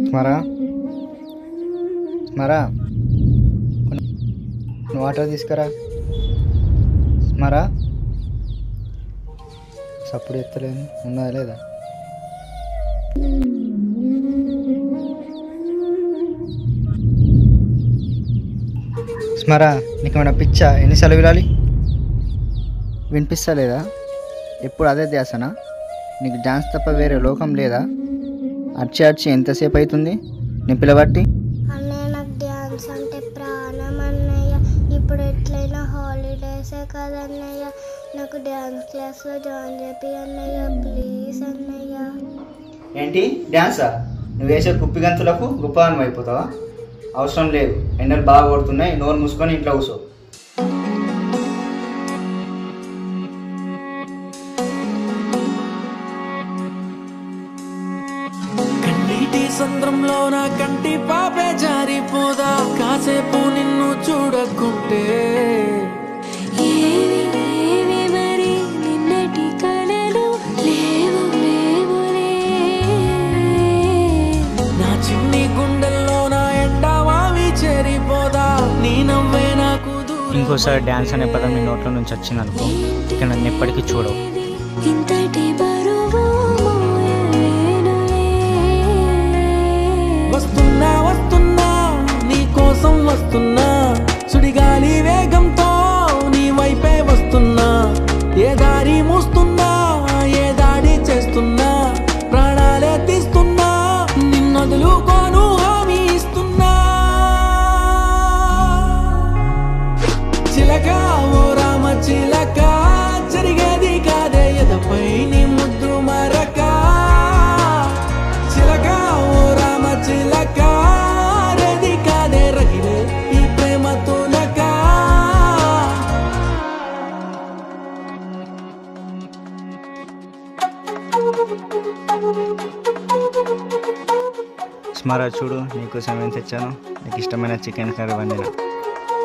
స్మరా స్మరా నువ్వు వాటర్ తీసుకురా. స్మరా సప్పుడు ఎత్తలేదు, ఉన్నదా లేదా? స్మరా నీకు ఏమైనా పిచ్చా? ఎన్నిసార్లు వినాలి? వినిపిస్తా లేదా? ఎప్పుడు అదే ధ్యాసనా? నీకు డాన్స్ తప్ప వేరే లోకం లేదా? అర్చి అర్చి ఎంతసేపు అవుతుంది నేను పిలబట్టి? అన్నయ్య నాకు డ్యాన్స్ అంటే ప్రాణం అన్నయ్య. ఇప్పుడు ఎట్లయినా హాలిడేసే కదన్నయ్య, నాకు డ్యాన్స్ క్లాస్లో జాయిన్ చేపి అన్నయ్య, ప్లీజ్ అన్నయ్య. ఏంటి డ్యాన్సా? నువ్వు వేసే కుప్పి గంతులకు గొప్ప అయిపోతావా? అవసరం లేదు, ఎండలు బాగా కొడుతున్నాయి, నోరు మూసుకొని ఇంట్లో కూర్చో. సంద్రంలో నా కంటి పాపే జారిపోదా కాసేపు నిన్ను చూడకుంటే? మరి నిన్నటి కలలు లేవు లేవులే, నా చిన్ని గుండెల్లో నా ఎండమావి చేరిపోదా నీ నవ్వే నాకు. ఇంకోసారి డ్యాన్స్ అనే పదం నీ నోట్ల నుంచి వచ్చిందనుకో, ఇక నన్ను ఎప్పటికీ చూడవు. ఇంతటి బరువు వస్తున్నా వస్తున్నా నీ కోసం వస్తున్నా, సుడిగాలి వేగంతో నీ వైపే వస్తున్నా. ఏ దారి మూస్తున్నా, ఏ దాడి చేస్తున్నా, ప్రాణాలే తీస్తున్నా, నిన్నొదులుకోను హామీ ఇస్తున్నా. చిలక ఓ రామ చిలక, జరిగేది కాదే ఎదపై నీ ముద్దు మరక. చిలక ఓ రామ చిలక, రేది కాదే రగిలే ఈ ప్రేమ తునక. స్మరా చూడు, నీకోసం ఏం తెచ్చాను. నీకు ఇష్టమైన చికెన్ కర్రీ వండిన,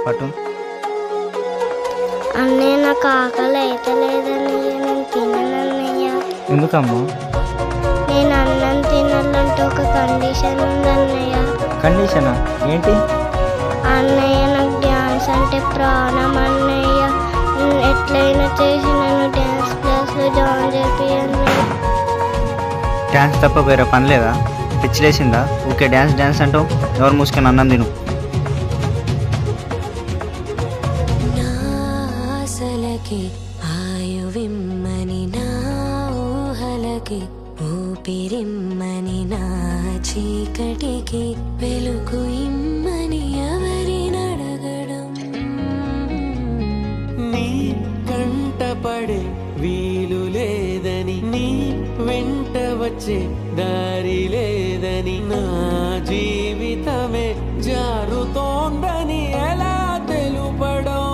పట్టు. అన్నయ్య నాకు ఆకలి అయితే లేదన్నయ్య, నేను తిననన్నయ్య. ఎందుకమ్మా? నేను అన్నం తినాలంటే ఒక కండిషన్ ఉందన్నయ్య. కండిషనా? ఏంటి? అన్నయ్య నాకు డ్యాన్స్ అంటే ప్రాణం అన్నయ్య, ఎట్లయినా చేసి నన్ను డ్యాన్స్ క్లాస్లో జాయిన్ చేపి అన్నయ్య. డ్యాన్స్ తప్ప వేరే పని లేదా? పిచ్చిలేసిందా? ఊకే డ్యాన్స్ డ్యాన్స్ అంటావు. ఎవరు మూసుకొని అన్నం తిను. నాసలకి ఆయువిమ్మని నా ఊహలకి, ఊపిరిమ్మని నా చీకటికి, వెలుగు ఇమ్మని ఎవరినడగడం. నీ కంటపడే వీలు లేదని, నీ వెంట వచ్చే దారి లేదని, నా జీవితమే జారుతోందని ఎలా తెలుపడం?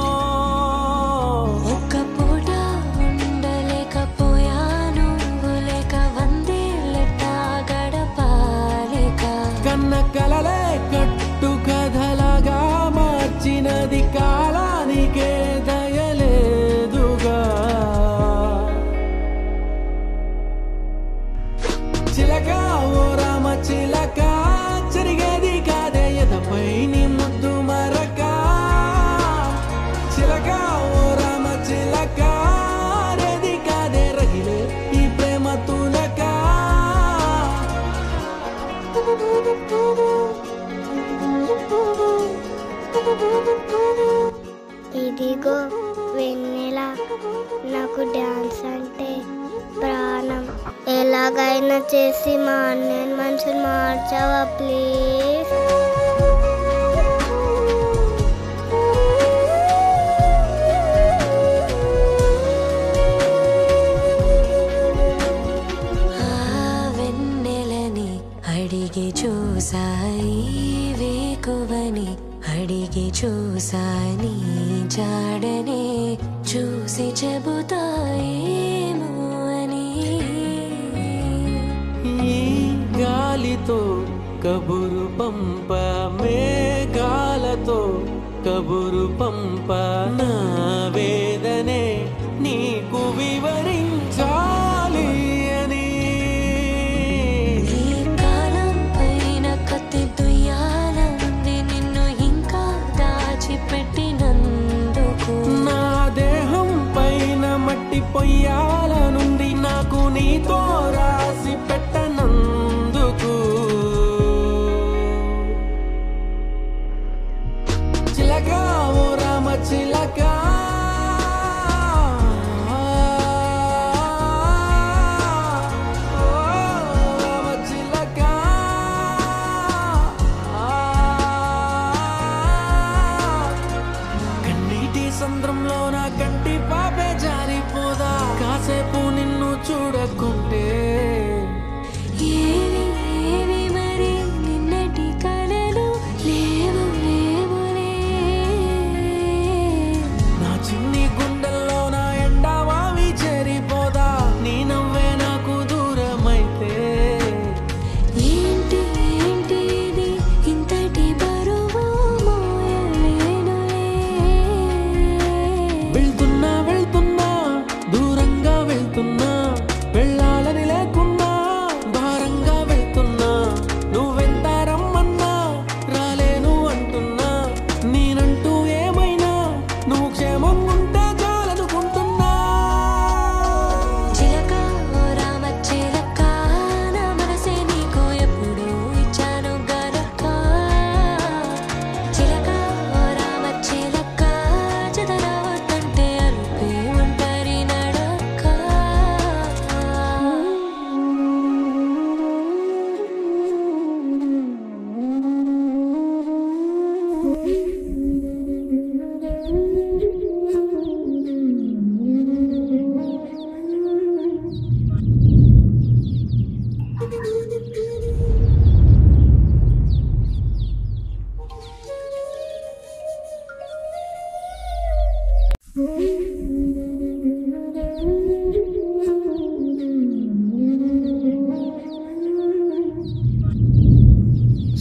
ఒక్క పూట ఉండలేకపోయాను, లేక వందేళ్ళట గడపాలిక. కన్న కలలే కట్టు కథలాగా మార్చినది కాలానికే దయలేదుగా. చిలక ఓ రామ చిలక, జరిగేది కాదే ఎదపై నీ ముద్దు మరక. చిలక ఓ రామ చిలక, రేది కాదే రగిలే ఈ ప్రేమ తునక. ఇదిగో వెన్నెల, నాకు డ్యాన్స్ అంటే ప్రాణం. ఎలాగైనా చేసి మా అన్నయ్య మనసుని మార్చావా ప్లీజ్? ఆ వెన్నెలని అడిగి చూసాయి, వేకువని అడిగి చూసాని, జాడనే చూసి చెబుతాయేమో అని. ఈ గాలితో కబురు పంప, మేఘాలతో కబురు పంప, నా వేదనే నీకు వివరించా. సంద్రంలో నా కంటి పాపే జారిపోదా కాసేపు నిన్ను చూడకుంటే ఏవి ఏవి మరి నిన్నటి కలలు లేవు లేవులే నా చిన్ని గుండెల్లో నా ఎండవావి చేరిపోదా నీ నవ్వే నాకు దూరమైతే ఏంటి ఏంటి ఇది ఇంతటి బరువు మోయలేనులే వెళ్తున్నా వెళ్తున్నా దూరంగా వెళ్తున్నా వెళ్ళాలని లేకున్నా భారంగా వెళ్తున్నా నువ్వెంత రమ్మన్నా రాలేను అంటున్నా నేనంటూ ఏమైనా నువ్వు క్షేమం ఉంటే చాలనుకుంటున్నా చిలక ఓ రామ చిలక నా మనసే నీకు ఎప్పుడు ఇచ్చాను గనక చిలక ఓ రామ చిలక చెదరవద్దంటే అరుపే ఒంటరి నడక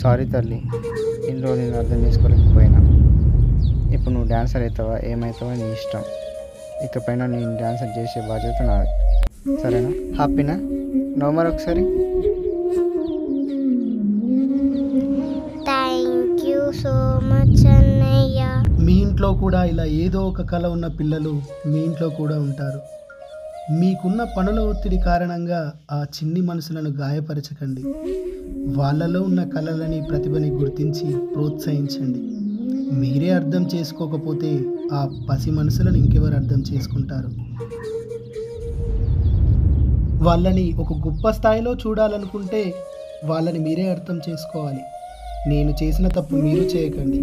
సారీ తల్లి, ఇంట్లో నేను అర్థం చేసుకోలేకపోయినా. ఇప్పుడు నువ్వు డాన్సర్ అవుతావా ఏమవుతావా నీ ఇష్టం. ఇకపైన నేను డాన్సర్ చేసే బాధ్యత నాది. సరేనా? హ్యాపీనా? నవ్వు మరొకసారి. థ్యాంక్ యూ సో మచ్ అన్నయ్య. మీ ఇంట్లో కూడా ఇలా ఏదో ఒక కళ ఉన్న పిల్లలు మీ ఇంట్లో కూడా ఉంటారు. మీకున్న పనుల ఒత్తిడి కారణంగా ఆ చిన్ని మనసులను గాయపరచకండి. వాళ్ళలో ఉన్న కళలని ప్రతిభని గుర్తించి ప్రోత్సహించండి. మీరే అర్థం చేసుకోకపోతే ఆ పసి మనసులను ఇంకెవరు అర్థం చేసుకుంటారు? వాళ్ళని ఒక గొప్ప స్థాయిలో చూడాలనుకుంటే వాళ్ళని మీరే అర్థం చేసుకోవాలి. నేను చేసిన తప్పు మీరు చేయకండి.